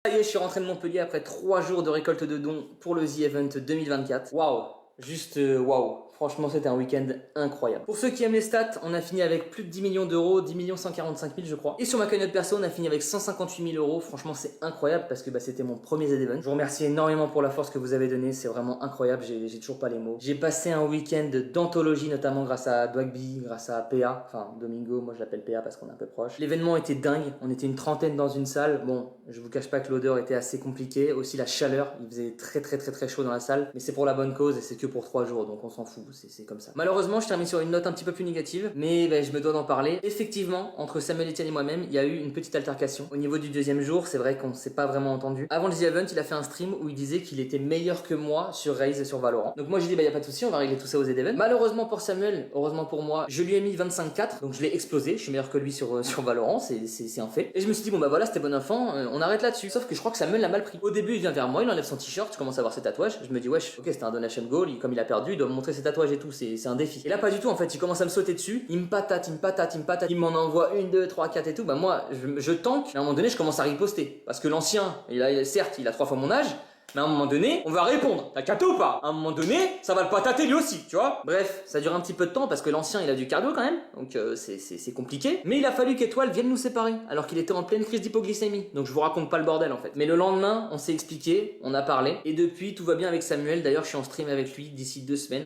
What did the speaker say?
Ça y est, je suis rentré de Montpellier après 3 jours de récolte de dons pour le The Event 2024. Waouh! Juste waouh! Franchement, c'était un week-end incroyable. Pour ceux qui aiment les stats, on a fini avec plus de 10 millions d'euros, 10 145 000 je crois. Et sur ma cagnotte perso, on a fini avec 158 000 euros. Franchement, c'est incroyable parce que c'était mon premier Z-Event. Je vous remercie énormément pour la force que vous avez donnée, c'est vraiment incroyable, j'ai toujours pas les mots. J'ai passé un week-end d'anthologie, notamment grâce à Dwagby, grâce à PA, enfin Domingo, moi je l'appelle PA parce qu'on est un peu proche. L'événement était dingue, on était une trentaine dans une salle. Bon, je vous cache pas que l'odeur était assez compliquée, aussi la chaleur, il faisait très chaud dans la salle, mais c'est pour la bonne cause et c'est que pour 3 jours, donc on s'en fout, c'est comme ça. Malheureusement, je termine sur une note un petit peu plus négative, mais je me dois d'en parler. Effectivement, entre Samuel Etienne et moi-même, il y a eu une petite altercation. Au niveau du deuxième jour, c'est vrai qu'on s'est pas vraiment entendu. Avant le The Event, il a fait un stream où il disait qu'il était meilleur que moi sur Raze et sur Valorant. Donc moi j'ai dit y a pas de souci, on va régler tout ça aux Z-Event. Malheureusement pour Samuel, heureusement pour moi, je lui ai mis 25-4, donc je l'ai explosé, je suis meilleur que lui sur Valorant, c'est un fait. Et je me suis dit bon voilà, c'était bon enfant, on arrête là-dessus. Sauf que je crois que Samuel l'a mal pris. Au début, il vient vers moi, il enlève son t-shirt, je commence à voir ses tatouages, je me dis wesh, ok, c'était un donation goal, comme il a perdu, il doit me montrer ses tatouages et tout, c'est un défi. Et là pas du tout en fait, il commence à me sauter dessus, il me patate, il m'en envoie 1, 2, 3, 4 et tout. Bah moi je tank, mais à un moment donné je commence à riposter. Parce que l'ancien, certes il a 3 fois mon âge, mais à un moment donné, on va répondre. T'as capté ou pas? À un moment donné, ça va le patater lui aussi, tu vois. Bref, ça dure un petit peu de temps parce que l'ancien, il a du cardio quand même. Donc c'est compliqué. Mais il a fallu qu'Étoile vienne nous séparer alors qu'il était en pleine crise d'hypoglycémie. Donc je vous raconte pas le bordel en fait. Mais le lendemain, on s'est expliqué, on a parlé. Et depuis, tout va bien avec Samuel. D'ailleurs, je suis en stream avec lui d'ici 2 semaines.